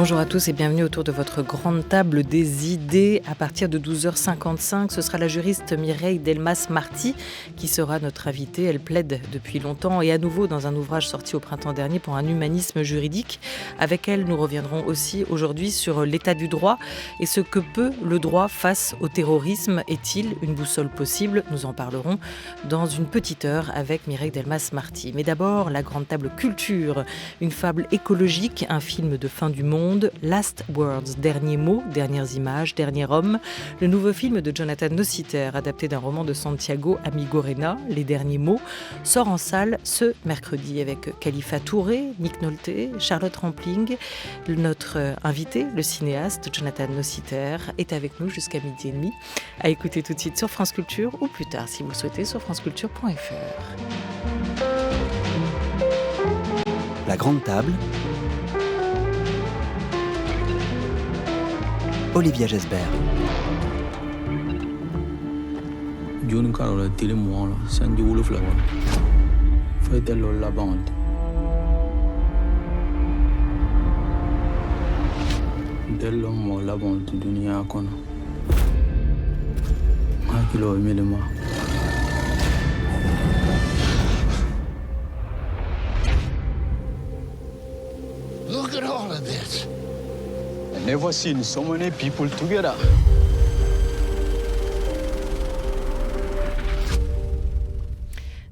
Bonjour à tous et bienvenue autour de votre grande table des idées. À partir de 12h55, ce sera la juriste Mireille Delmas-Marty qui sera notre invitée. Elle plaide depuis longtemps et à nouveau dans un ouvrage sorti au printemps dernier pour un humanisme juridique. Avec elle, nous reviendrons aussi aujourd'hui sur l'état du droit et ce que peut le droit face au terrorisme. Est-il une boussole possible ? Nous en parlerons dans une petite heure avec Mireille Delmas-Marty. Mais d'abord, la grande table culture, une fable écologique, un film de fin du monde, Last Words, derniers mots, dernières images, dernier homme, le nouveau film de Jonathan Nossiter, adapté d'un roman de Santiago Amigorena, Les derniers mots, sort en salle ce mercredi avec Khalifa Touré, Nick Nolte, Charlotte Rampling. Notre invité, le cinéaste Jonathan Nossiter, est avec nous jusqu'à 12h30. À écouter tout de suite sur France Culture ou plus tard, si vous le souhaitez, sur franceculture.fr. La grande table. Olivia Gesbert. Juni karo la tili mo la sanji wulu fla wa fa delo la bande delo mo la bande dunia kono ma kilo milima. Look at all of this. I never seen so many people together.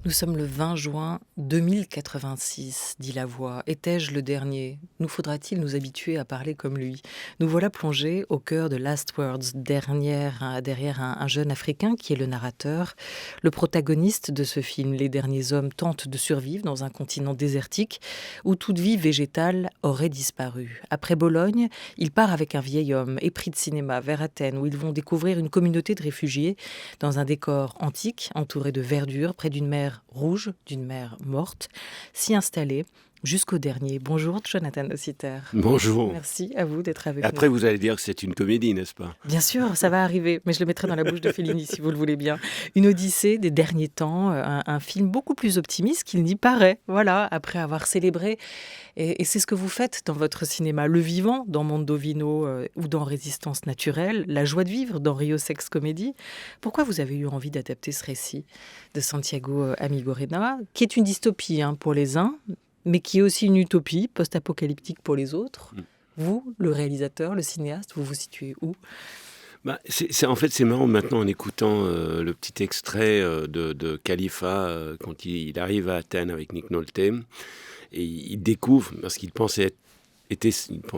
Nous sommes le 20 juin 2086, dit la voix. Étais-je le dernier ? Nous faudra-t-il nous habituer à parler comme lui ? Nous voilà plongés au cœur de Last Words, derrière un jeune Africain qui est le narrateur, le protagoniste de ce film. Les derniers hommes tentent de survivre dans un continent désertique où toute vie végétale aurait disparu. Après Bologne, il part avec un vieil homme, épris de cinéma, vers Athènes, où ils vont découvrir une communauté de réfugiés dans un décor antique, entouré de verdure, près d'une mer rouge, d'une mer morte, s'y installer jusqu'au dernier. Bonjour Jonathan Nossiter. Bonjour. Merci à vous d'être avec nous. Après, vous allez dire que c'est une comédie, n'est-ce pas ? Bien sûr, ça va arriver, mais je le mettrai dans la bouche de Fellini si vous le voulez bien. Une odyssée des derniers temps, un film beaucoup plus optimiste qu'il n'y paraît. Voilà, après avoir célébré, et c'est ce que vous faites dans votre cinéma, le vivant dans Mondovino ou dans Résistance naturelle, la joie de vivre dans Rio Sex Comedy. Pourquoi vous avez eu envie d'adapter ce récit de Santiago Amigorena, qui est une dystopie pour les uns, mais qui est aussi une utopie post-apocalyptique pour les autres. Vous, le réalisateur, le cinéaste, vous vous situez où ? En fait, c'est marrant maintenant en écoutant le petit extrait de Khalifa quand il arrive à Athènes avec Nick Nolte et il découvre, parce qu'il pensait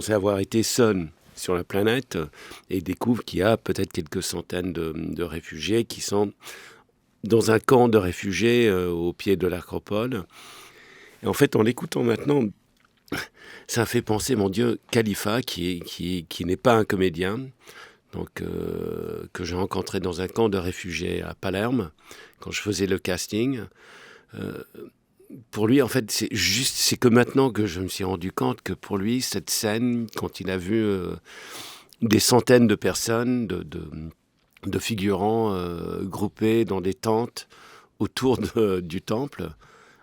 avoir été seul sur la planète, et il découvre qu'il y a peut-être quelques centaines de réfugiés qui sont dans un camp de réfugiés au pied de l'Acropole. Et en fait, en l'écoutant maintenant, ça fait penser, mon Dieu, Khalifa, qui n'est pas un comédien, donc que j'ai rencontré dans un camp de réfugiés à Palerme, quand je faisais le casting. Pour lui, en fait, c'est que maintenant que je me suis rendu compte que pour lui, cette scène, quand il a vu des centaines de personnes, de figurants groupés dans des tentes autour du temple,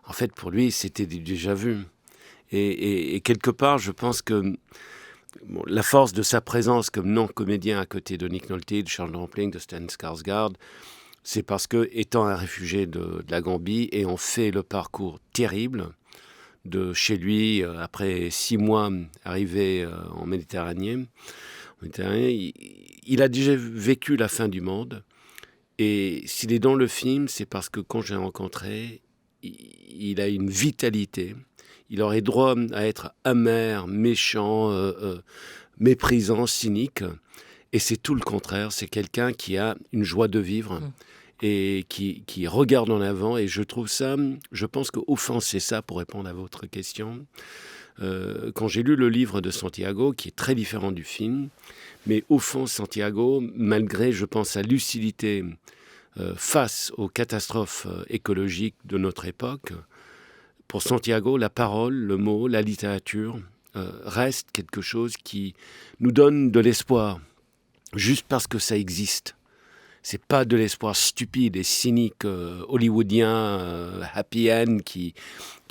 en fait, pour lui, c'était déjà vu. Et quelque part, je pense que la force de sa présence comme non-comédien à côté de Nick Nolte, de Charles Rampling, de Stan Skarsgård, c'est parce que, étant un réfugié de la Gambie, et on fait le parcours terrible de chez lui, après 6 mois arrivé en Méditerranée, il a déjà vécu la fin du monde. Et s'il est dans le film, c'est parce que quand j'ai rencontré, il a une vitalité. Il aurait droit à être amer, méchant, méprisant, cynique. Et c'est tout le contraire. C'est quelqu'un qui a une joie de vivre et qui regarde en avant. Et je pense qu'au fond, c'est ça, pour répondre à votre question. Quand j'ai lu le livre de Santiago, qui est très différent du film, mais au fond, Santiago, malgré, je pense, sa lucidité face aux catastrophes écologiques de notre époque, pour Santiago, la parole, le mot, la littérature reste quelque chose qui nous donne de l'espoir, juste parce que ça existe. C'est pas de l'espoir stupide et cynique hollywoodien, happy end, qui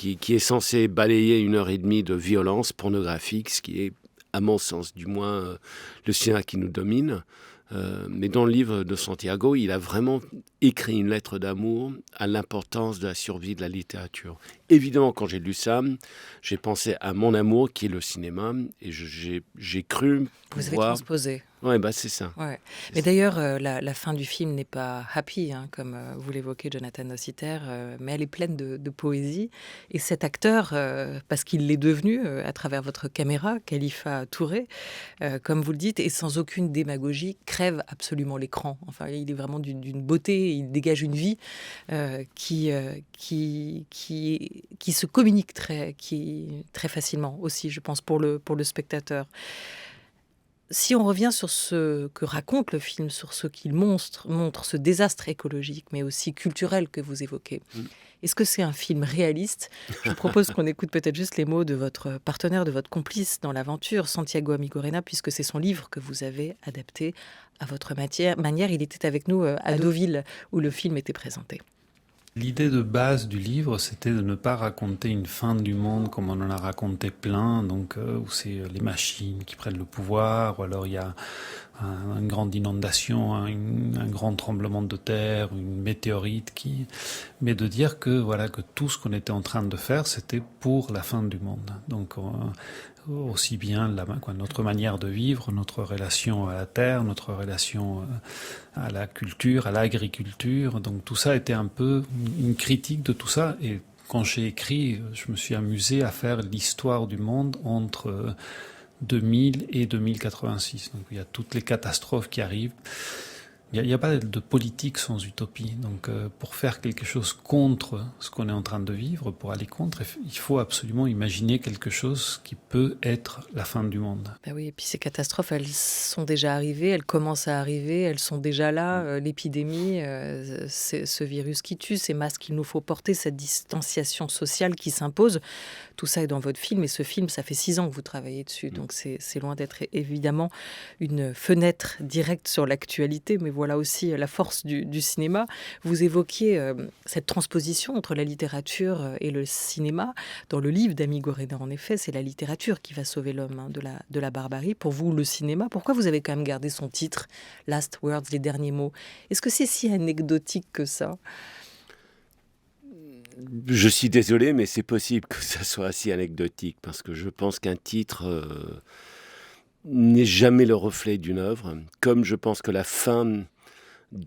est censé balayer 1h30 de violence pornographique, ce qui est à mon sens, du moins le cinéma qui nous domine. Mais dans le livre de Santiago, il a vraiment écrit une lettre d'amour à l'importance de la survie de la littérature. Évidemment, quand j'ai lu ça, j'ai pensé à mon amour qui est le cinéma et j'ai cru Vous avez pouvoir... transposé. Ouais, c'est ça. Ouais. Mais d'ailleurs, la fin du film n'est pas happy, hein, comme vous l'évoquez, Jonathan Nossiter, mais elle est pleine de poésie. Et cet acteur, parce qu'il l'est devenu à travers votre caméra, Khalifa Touré, comme vous le dites, et sans aucune démagogie, crève absolument l'écran. Enfin, il est vraiment d'une beauté, il dégage une vie qui se communique très facilement aussi, je pense, pour le spectateur. Si on revient sur ce que raconte le film, sur ce qu'il montre ce désastre écologique, mais aussi culturel que vous évoquez, est-ce que c'est un film réaliste ? Je vous propose qu'on écoute peut-être juste les mots de votre partenaire, de votre complice dans l'aventure, Santiago Amigorena, puisque c'est son livre que vous avez adapté à votre manière. Il était avec nous à Deauville, où le film était présenté. L'idée de base du livre, c'était de ne pas raconter une fin du monde comme on en a raconté plein, donc où c'est les machines qui prennent le pouvoir, ou alors il y a une grande inondation, un grand tremblement de terre, une météorite mais de dire que tout ce qu'on était en train de faire, c'était pour la fin du monde. Donc aussi bien notre manière de vivre, notre relation à la terre, notre relation à la culture, à l'agriculture. Donc tout ça était un peu une critique de tout ça. Et quand j'ai écrit, je me suis amusé à faire l'histoire du monde entre 2000 et 2086. Donc il y a toutes les catastrophes qui arrivent. Il n'y a pas de politique sans utopie. Donc pour faire quelque chose contre ce qu'on est en train de vivre, pour aller contre, il faut absolument imaginer quelque chose qui peut être la fin du monde. Ben oui, et puis ces catastrophes, elles sont déjà arrivées, elles commencent à arriver, elles sont déjà là. L'épidémie, ce virus qui tue, ces masques qu'il nous faut porter, cette distanciation sociale qui s'impose, tout ça est dans votre film. Et ce film, ça fait 6 ans que vous travaillez dessus. Donc c'est loin d'être évidemment une fenêtre directe sur l'actualité, mais voilà aussi la force du cinéma. Vous évoquiez cette transposition entre la littérature et le cinéma. Dans le livre d'Amigorena, en effet, c'est la littérature qui va sauver l'homme de la barbarie. Pour vous, le cinéma, pourquoi vous avez quand même gardé son titre, Last Words, les derniers mots ? Est-ce que c'est si anecdotique que ça ? Je suis désolé, mais c'est possible que ça soit si anecdotique, parce que je pense qu'un titre n'est jamais le reflet d'une œuvre, comme je pense que la fin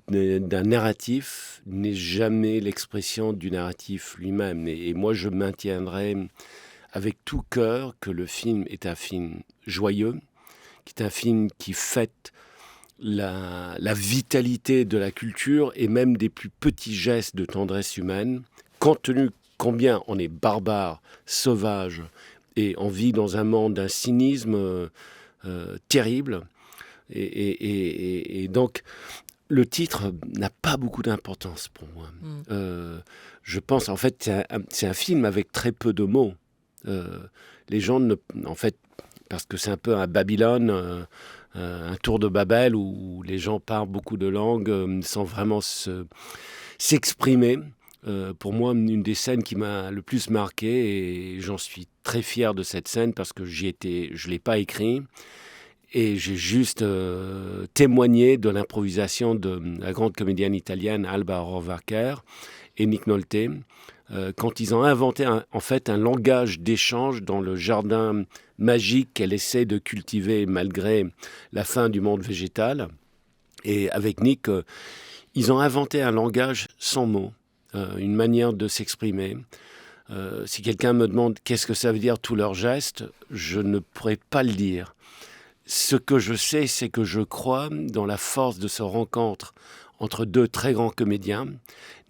d'un narratif n'est jamais l'expression du narratif lui-même. Et moi, je maintiendrai avec tout cœur que le film est un film joyeux, qui est un film qui fête la vitalité de la culture et même des plus petits gestes de tendresse humaine, compte tenu combien on est barbare, sauvage, et on vit dans un monde d'un cynisme terrible. Et donc, le titre n'a pas beaucoup d'importance pour moi. Je pense, en fait, c'est un film avec très peu de mots. Les gens, en fait, parce que c'est un peu un Babylone, un tour de Babel où les gens parlent beaucoup de langues sans vraiment s'exprimer. Pour moi, une des scènes qui m'a le plus marqué, et j'en suis très fier de cette scène parce que je ne l'ai pas écrit, et j'ai juste témoigné de l'improvisation de la grande comédienne italienne Alba Rohrwacher et Nick Nolte, quand ils ont inventé en fait un langage d'échange dans le jardin magique qu'elle essaie de cultiver malgré la fin du monde végétal. Et avec Nick, ils ont inventé un langage sans mots, une manière de s'exprimer. Si quelqu'un me demande qu'est-ce que ça veut dire tous leurs gestes, je ne pourrais pas le dire. Ce que je sais, c'est que je crois dans la force de cette rencontre entre deux très grands comédiens.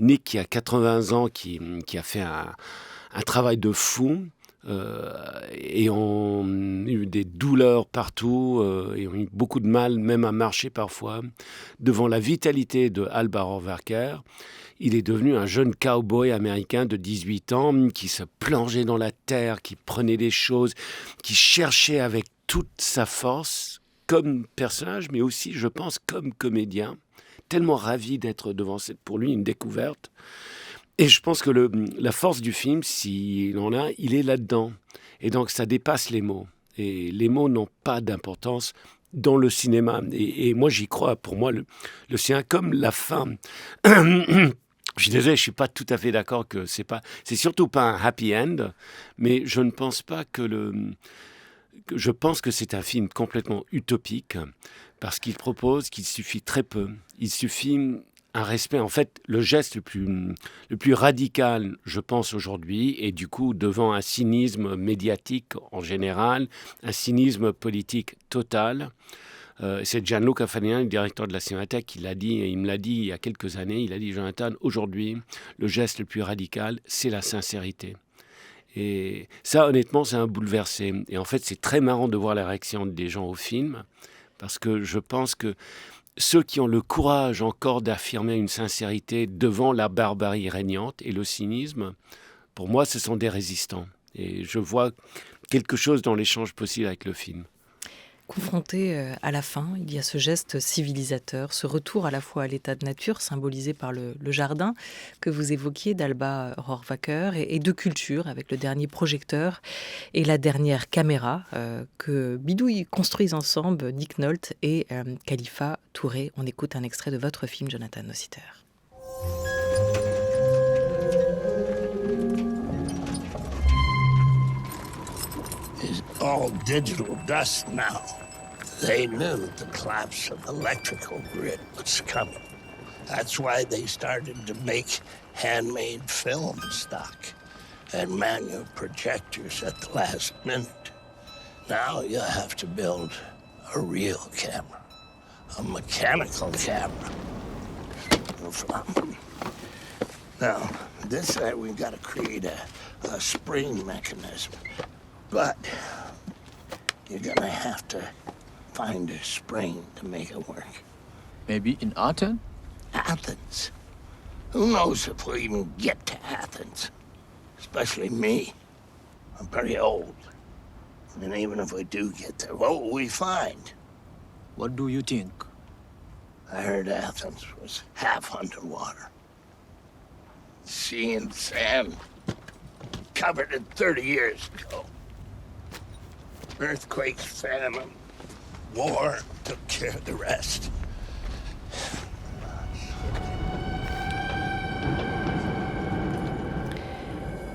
Nick, qui a 80 ans, qui a fait un travail de fou, et ont eu des douleurs partout, et ont eu beaucoup de mal, même à marcher parfois, devant la vitalité de Alba Rohrwacher. Il est devenu un jeune cow-boy américain de 18 ans qui se plongeait dans la terre, qui prenait des choses, qui cherchait avec toute sa force, comme personnage, mais aussi, je pense, comme comédien, tellement ravi d'être devant pour lui une découverte. Et je pense que la force du film, s'il en a, il est là-dedans. Et donc, ça dépasse les mots. Et les mots n'ont pas d'importance dans le cinéma. Et moi, j'y crois. Pour moi, le cinéma, comme la fin... Je suis désolé, je ne suis pas tout à fait d'accord que c'est surtout pas un happy end, mais je ne pense pas je pense que c'est un film complètement utopique parce qu'il propose qu'il suffit très peu. Il suffit un respect. En fait, le geste le plus radical, je pense, aujourd'hui, et du coup, devant un cynisme médiatique en général, un cynisme politique total, c'est Gianluca Fagnani, le directeur de la Cinémathèque, qui l'a dit, et il me l'a dit il y a quelques années, il a dit, Jonathan, aujourd'hui, le geste le plus radical, c'est la sincérité. Et ça, honnêtement, c'est un bouleversé. Et en fait, c'est très marrant de voir la réaction des gens au film, parce que je pense que ceux qui ont le courage encore d'affirmer une sincérité devant la barbarie régnante et le cynisme, pour moi, ce sont des résistants. Et je vois quelque chose dans l'échange possible avec le film. Confronté à la fin, il y a ce geste civilisateur, ce retour à la fois à l'état de nature, symbolisé par le jardin que vous évoquiez d'Alba Rohrwacher, et de culture, avec le dernier projecteur et la dernière caméra que bidouillent, construisent ensemble Nick Nolte et Khalifa Touré. On écoute un extrait de votre film, Jonathan Nossiter. Is all digital dust now. They knew the collapse of the electrical grid was coming. That's why they started to make handmade film stock and manual projectors at the last minute. Now you have to build a real camera, a mechanical camera. Now, this side we've got to create a spring mechanism. But you're gonna have to find a spring to make it work. Maybe in Athens? Athens? Who knows if we'll even get to Athens? Especially me. I'm pretty old. And even if we do get there, what will we find? What do you think? I heard Athens was half underwater. Sea and sand. Covered it 30 years ago. Earthquakes, famine, war took care of the rest.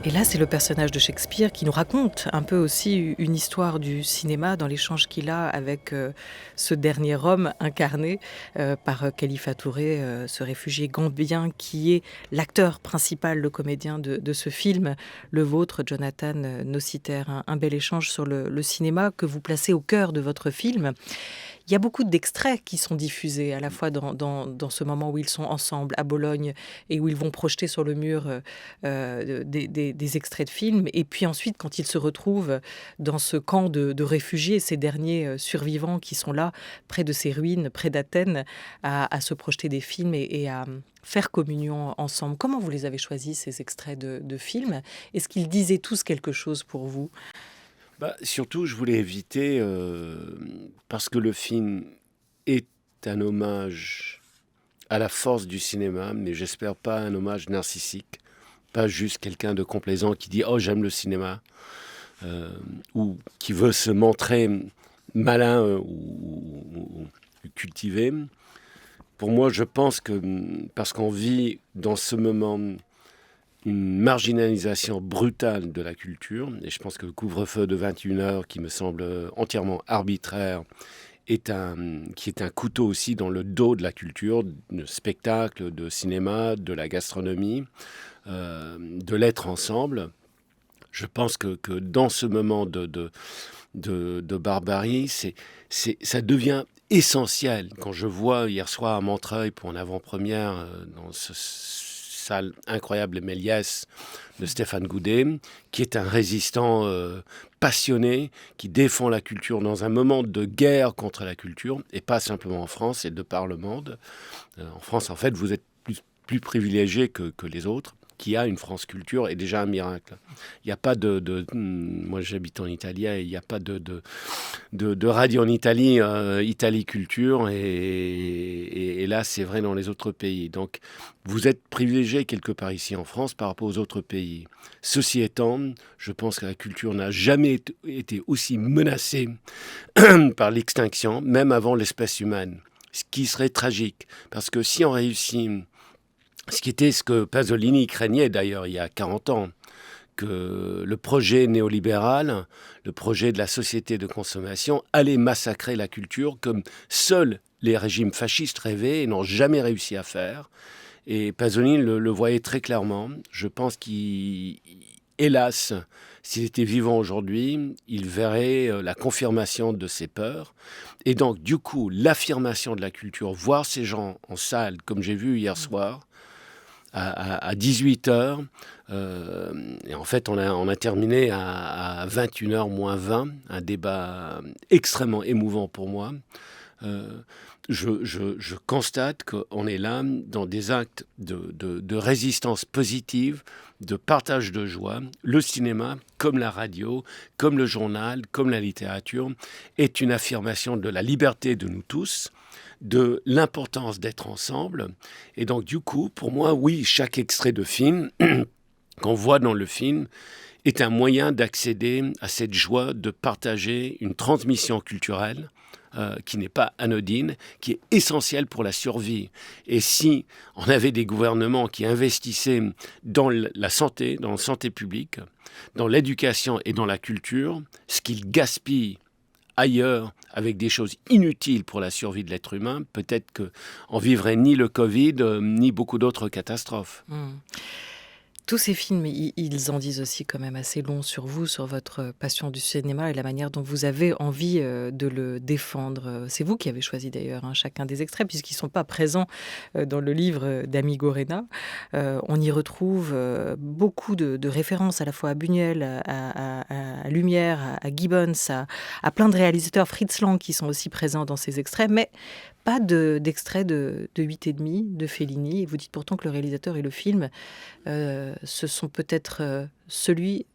Et là, c'est le personnage de Shakespeare qui nous raconte un peu aussi une histoire du cinéma dans l'échange qu'il a avec ce dernier homme incarné par Khalifa Touré, ce réfugié gambien qui est l'acteur principal, le comédien de ce film, le vôtre, Jonathan Nossiter. Un bel échange sur le cinéma que vous placez au cœur de votre film. Il y a beaucoup d'extraits qui sont diffusés à la fois dans ce moment où ils sont ensemble à Bologne et où ils vont projeter sur le mur des extraits de films. Et puis ensuite, quand ils se retrouvent dans ce camp de réfugiés, ces derniers survivants qui sont là, près de ces ruines, près d'Athènes, à se projeter des films et à faire communion ensemble. Comment vous les avez choisis, ces extraits de films ? Est-ce qu'ils disaient tous quelque chose pour vous ? Surtout, je voulais éviter, parce que le film est un hommage à la force du cinéma, mais j'espère pas un hommage narcissique, pas juste quelqu'un de complaisant qui dit « Oh, j'aime le cinéma », ou qui veut se montrer malin ou cultivé. Pour moi, je pense que, parce qu'on vit dans ce moment une marginalisation brutale de la culture, et je pense que le couvre-feu de 21h, qui me semble entièrement arbitraire, qui est un couteau aussi dans le dos de la culture, de spectacle, de cinéma, de la gastronomie, de l'être ensemble. Je pense que dans ce moment de barbarie, ça devient essentiel. Quand je vois hier soir à Montreuil pour une avant-première dans ce salle incroyable Méliès de Stéphane Goudet, qui est un résistant passionné, qui défend la culture dans un moment de guerre contre la culture, et pas simplement en France, et de par le monde. En France, en fait, vous êtes plus privilégiés que les autres. Qui a une France Culture est déjà un miracle. Il n'y a pas moi j'habite en Italie, il n'y a pas de radio en Italie, Italie Culture, et là, c'est vrai dans les autres pays. Donc, vous êtes privilégié quelque part ici en France par rapport aux autres pays. Ceci étant, je pense que la culture n'a jamais été aussi menacée par l'extinction, même avant l'espèce humaine. Ce qui serait tragique, parce que si on réussit, ce que Pasolini craignait d'ailleurs il y a 40 ans, que le projet néolibéral, le projet de la société de consommation allait massacrer la culture comme seuls les régimes fascistes rêvaient et n'ont jamais réussi à faire. Et Pasolini le voyait très clairement. Je pense qu'hélas, s'il était vivant aujourd'hui, il verrait la confirmation de ses peurs. Et donc, du coup, l'affirmation de la culture, voir ces gens en salle, comme j'ai vu hier soir, à 18h, et en fait on a terminé à 21h moins 20, un débat extrêmement émouvant pour moi. Je constate qu'on est là dans des actes de résistance positive, de partage de joie. Le cinéma, comme la radio, comme le journal, comme la littérature, est une affirmation de la liberté de nous tous, de l'importance d'être ensemble. Et donc, du coup, pour moi, oui, chaque extrait de film qu'on voit dans le film est un moyen d'accéder à cette joie de partager une transmission culturelle qui n'est pas anodine, qui est essentielle pour la survie. Et si on avait des gouvernements qui investissaient dans la santé publique, dans l'éducation et dans la culture, ce qu'ils gaspillent ailleurs avec des choses inutiles pour la survie de l'être humain, peut-être qu'on ne vivrait ni le Covid, ni beaucoup d'autres catastrophes. Tous ces films, ils en disent aussi quand même assez long sur vous, sur votre passion du cinéma et la manière dont vous avez envie de le défendre. C'est vous qui avez choisi d'ailleurs chacun des extraits, puisqu'ils ne sont pas présents dans le livre d'Amigo Rena. On y retrouve beaucoup de références à la fois à Buñuel, à Lumière, à Gibbons, à plein de réalisateurs, Fritz Lang, qui sont aussi présents dans ces extraits, mais pas d'extrait de 8,5 de Fellini. Et vous dites pourtant que le réalisateur et le film, ce sont peut-être celui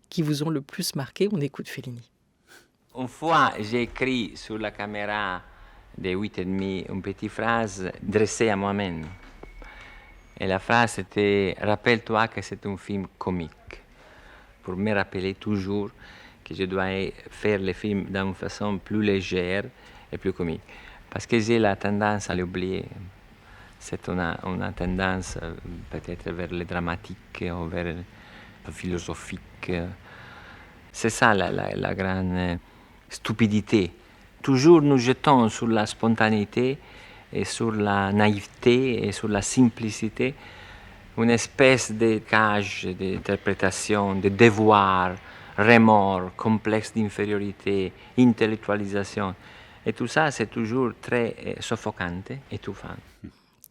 qui vous ont le plus marqué. On écoute Fellini. Une fois, j'ai écrit sur la caméra de 8,5 une petite phrase dressée à moi-même. Et la phrase était « Rappelle-toi que c'est un film comique », pour me rappeler toujours que je dois faire les films d'une façon plus légère et plus comique. Parce que j'ai la tendance à l'oublier. C'est une tendance peut-être vers le dramatique ou vers le philosophique. C'est ça la grande stupidité. Toujours nous jetons sur la spontanéité et sur la naïveté et sur la simplicité une espèce de cage d'interprétation, de devoir, remords, complexe d'infériorité, intellectualisation. Et tout ça, c'est toujours très suffocant, étouffant.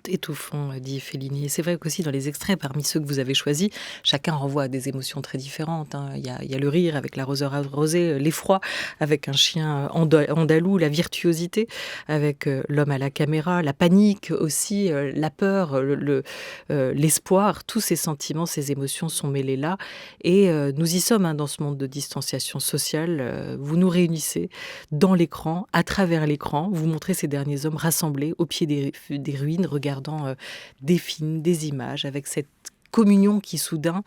Étouffant, dit Fellini. Et c'est vrai qu'aussi dans les extraits, parmi ceux que vous avez choisis, chacun renvoie à des émotions très différentes. Il y a le rire avec l'arroseur arrosé, l'effroi avec un chien andalou, la virtuosité avec l'homme à la caméra, la panique aussi, la peur, l'espoir. Tous ces sentiments, ces émotions sont mêlés là. Et nous y sommes dans ce monde de distanciation sociale. Vous nous réunissez dans l'écran, à travers l'écran. Vous montrez ces derniers hommes rassemblés au pied des ruines, regardant des films, des images, avec cette communion qui soudain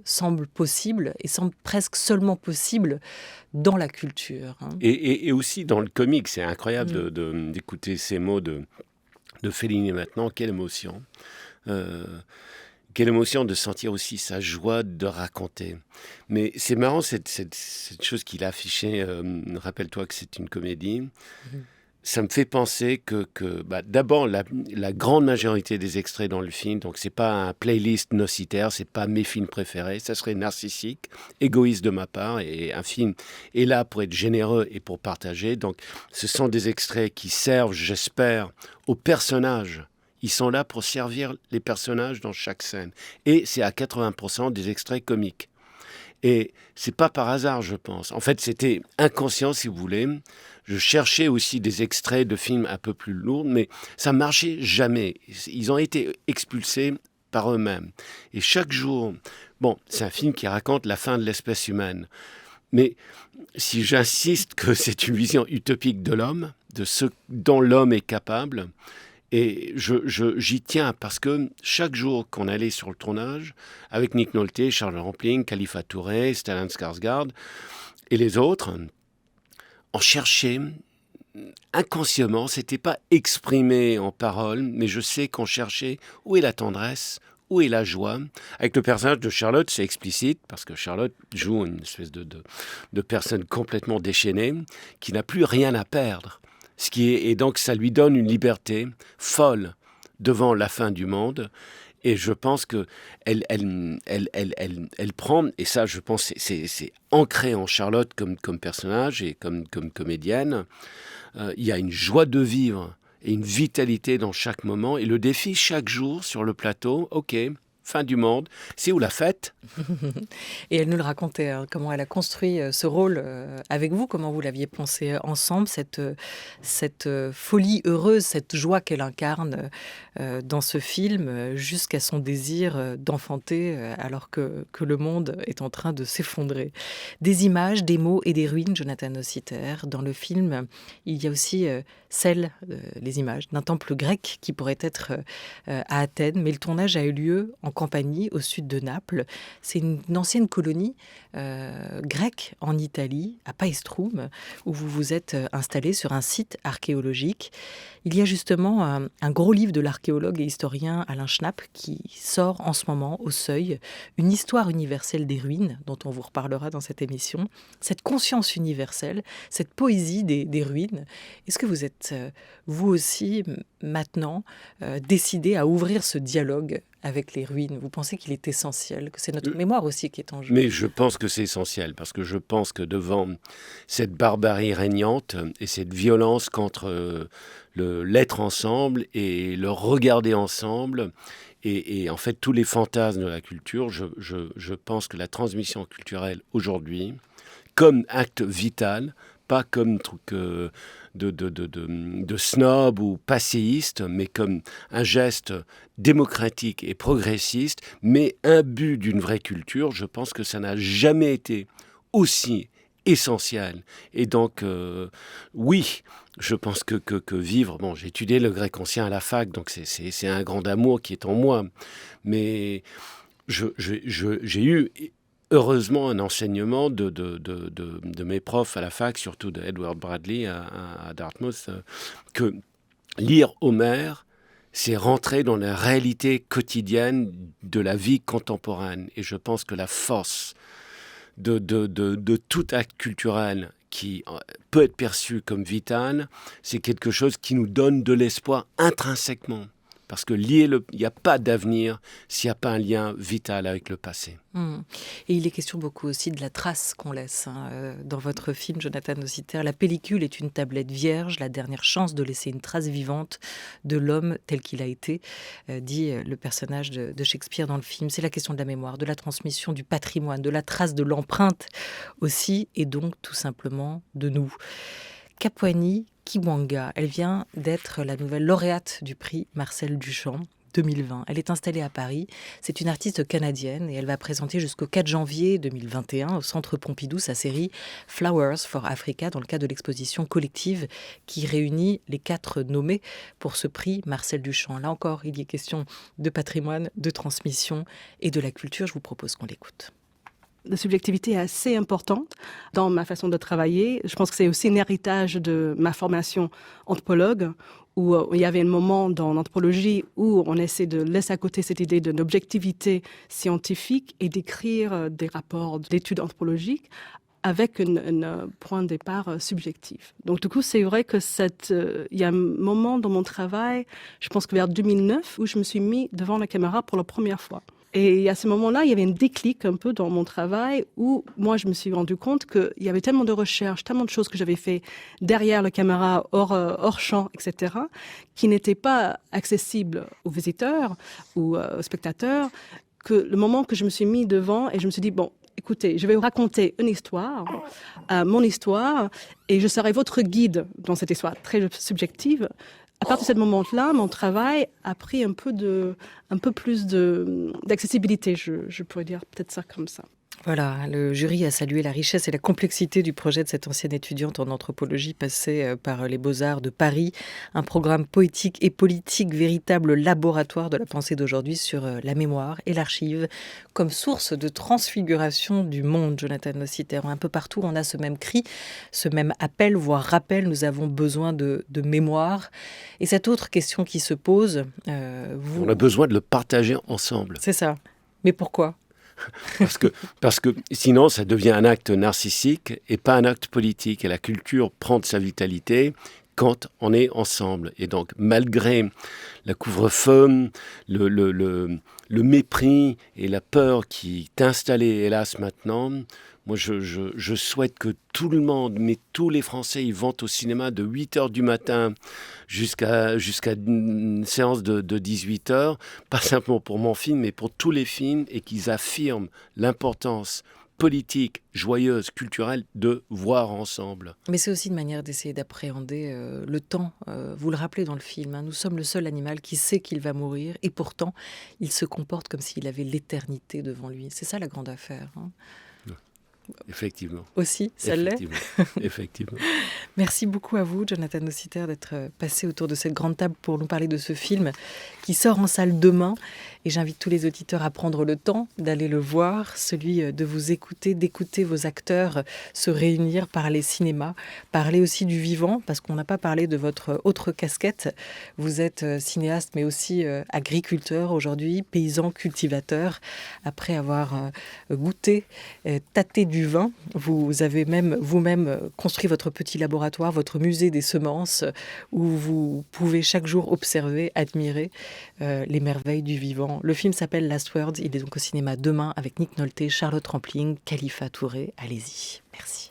semble possible et semble presque seulement possible dans la culture. Et aussi dans le comique, c'est incroyable d'écouter ces mots de Fellini maintenant. Quelle émotion! Quelle émotion de sentir aussi sa joie de raconter. Mais c'est marrant cette chose qu'il a affichée. Rappelle-toi que c'est une comédie. Ça me fait penser que d'abord, la grande majorité des extraits dans le film, donc c'est pas un playlist nocitaire, c'est pas mes films préférés, ça serait narcissique, égoïste de ma part, et un film est là pour être généreux et pour partager. Donc ce sont des extraits qui servent, j'espère, aux personnages. Ils sont là pour servir les personnages dans chaque scène. Et c'est à 80% des extraits comiques. Et c'est pas par hasard, je pense. En fait, c'était inconscient, si vous voulez. Je cherchais aussi des extraits de films un peu plus lourds, mais ça marchait jamais. Ils ont été expulsés par eux-mêmes. Et chaque jour, c'est un film qui raconte la fin de l'espèce humaine. Mais si j'insiste que c'est une vision utopique de l'homme, de ce dont l'homme est capable. Et j'y tiens parce que chaque jour qu'on allait sur le tournage, avec Nick Nolte, Charles Rampling, Khalifa Touré, Stellan Skarsgård et les autres, on cherchait inconsciemment, c'était pas exprimé en paroles, mais je sais qu'on cherchait où est la tendresse, où est la joie. Avec le personnage de Charlotte, c'est explicite, parce que Charlotte joue une espèce de personne complètement déchaînée, qui n'a plus rien à perdre. Et donc ça lui donne une liberté folle devant la fin du monde. Et je pense qu'elle prend, et ça je pense c'est ancré en Charlotte comme personnage et comme comédienne, il y a une joie de vivre et une vitalité dans chaque moment. Et le défi chaque jour sur le plateau, ok, fin du monde, c'est où la fête? Et elle nous le racontait, hein, comment elle a construit ce rôle avec vous, comment vous l'aviez pensé ensemble, cette folie heureuse, cette joie qu'elle incarne dans ce film, jusqu'à son désir d'enfanter alors que le monde est en train de s'effondrer. Des images, des mots et des ruines, Jonathan Nossiter. Dans le film, il y a aussi les images d'un temple grec qui pourrait être à Athènes, mais le tournage a eu lieu en Campanie, au sud de Naples. C'est une ancienne colonie grecque en Italie, à Paestroum, où vous vous êtes installé sur un site archéologique. Il y a justement un gros livre de l'archéologue et historien Alain Schnapp qui sort en ce moment au Seuil, une histoire universelle des ruines, dont on vous reparlera dans cette émission. Cette conscience universelle, cette poésie des ruines. Est-ce que vous êtes, vous aussi, maintenant, décidé à ouvrir ce dialogue avec les ruines? Vous pensez qu'il est essentiel, que c'est notre mémoire aussi qui est en jeu? Mais je pense que c'est essentiel, parce que je pense que devant cette barbarie régnante et cette violence contre l'être ensemble et le regarder ensemble, et en fait tous les fantasmes de la culture, je pense que la transmission culturelle aujourd'hui, comme acte vital, pas comme truc de snob ou passéiste, mais comme un geste démocratique et progressiste, mais imbu d'une vraie culture, je pense que ça n'a jamais été aussi essentiel. Et donc, oui, je pense que vivre... Bon, j'ai étudié le grec ancien à la fac, donc c'est un grand amour qui est en moi. Mais j'ai eu... heureusement, un enseignement de mes profs à la fac, surtout de Edward Bradley à Dartmouth, que lire Homère, c'est rentrer dans la réalité quotidienne de la vie contemporaine. Et je pense que la force de tout acte culturel qui peut être perçu comme vital, c'est quelque chose qui nous donne de l'espoir intrinsèquement. Parce que il n'y a pas d'avenir s'il n'y a pas un lien vital avec le passé. Et il est question beaucoup aussi de la trace qu'on laisse dans votre film, Jonathan Nossiter. La pellicule est une tablette vierge, la dernière chance de laisser une trace vivante de l'homme tel qu'il a été, dit le personnage de Shakespeare dans le film. C'est la question de la mémoire, de la transmission, du patrimoine, de la trace, de l'empreinte aussi, et donc tout simplement de nous. Kapwani Kiwanga, elle vient d'être la nouvelle lauréate du prix Marcel Duchamp 2020. Elle est installée à Paris. C'est une artiste canadienne et elle va présenter jusqu'au 4 janvier 2021 au Centre Pompidou sa série Flowers for Africa dans le cadre de l'exposition collective qui réunit les 4 nommés pour ce prix Marcel Duchamp. Là encore, il y est question de patrimoine, de transmission et de la culture. Je vous propose qu'on l'écoute. La subjectivité est assez importante dans ma façon de travailler. Je pense que c'est aussi un héritage de ma formation anthropologue, où il y avait un moment dans l'anthropologie où on essaie de laisser à côté cette idée de l'objectivité scientifique et d'écrire des rapports d'études anthropologiques avec un point de départ subjectif. Donc du coup, c'est vrai que il y a un moment dans mon travail, je pense que vers 2009, où je me suis mis devant la caméra pour la première fois. Et à ce moment-là, il y avait un déclic un peu dans mon travail où moi, je me suis rendu compte qu'il y avait tellement de recherches, tellement de choses que j'avais fait derrière la caméra, hors champ, etc., qui n'étaient pas accessibles aux visiteurs ou aux spectateurs, que le moment que je me suis mis devant et je me suis dit, bon, écoutez, je vais vous raconter une histoire, mon histoire, et je serai votre guide dans cette histoire très subjective. À partir de ce moment-là, mon travail a pris un peu plus d'accessibilité, je pourrais dire peut-être ça comme ça. Voilà, le jury a salué la richesse et la complexité du projet de cette ancienne étudiante en anthropologie passée par les Beaux-Arts de Paris, un programme poétique et politique, véritable laboratoire de la pensée d'aujourd'hui sur la mémoire et l'archive comme source de transfiguration du monde, Jonathan Nossiter. Un peu partout, on a ce même cri, ce même appel, voire rappel, nous avons besoin de mémoire. Et cette autre question qui se pose... On a besoin de le partager ensemble. C'est ça. Mais pourquoi ? Parce que sinon, ça devient un acte narcissique et pas un acte politique. Et la culture prend de sa vitalité quand on est ensemble. Et donc, malgré la couvre-feu, le mépris et la peur qui est installée, hélas, maintenant, moi, je souhaite que tout le monde, mais tous les Français, ils vont au cinéma de 8h du matin jusqu'à une séance de 18h, pas simplement pour mon film, mais pour tous les films, et qu'ils affirment l'importance politique, joyeuse, culturelle, de voir ensemble. Mais c'est aussi une manière d'essayer d'appréhender le temps. Vous le rappelez dans le film, nous sommes le seul animal qui sait qu'il va mourir, et pourtant, il se comporte comme s'il avait l'éternité devant lui. C'est ça la grande affaire. Effectivement. Aussi, ça l'est. Effectivement. Merci beaucoup à vous, Jonathan Nossiter, d'être passé autour de cette grande table pour nous parler de ce film qui sort en salle demain. Et j'invite tous les auditeurs à prendre le temps d'aller le voir, celui de vous écouter, d'écouter vos acteurs se réunir, parler cinéma, parler aussi du vivant, parce qu'on n'a pas parlé de votre autre casquette. Vous êtes cinéaste, mais aussi agriculteur aujourd'hui, paysan cultivateur. Après avoir goûté, tâté du vin, vous avez même vous-même construit votre petit laboratoire, votre musée des semences, où vous pouvez chaque jour observer, admirer les merveilles du vivant. Le film s'appelle Last Words, il est donc au cinéma demain avec Nick Nolte, Charlotte Rampling, Khalifa Touré. Allez-y, merci.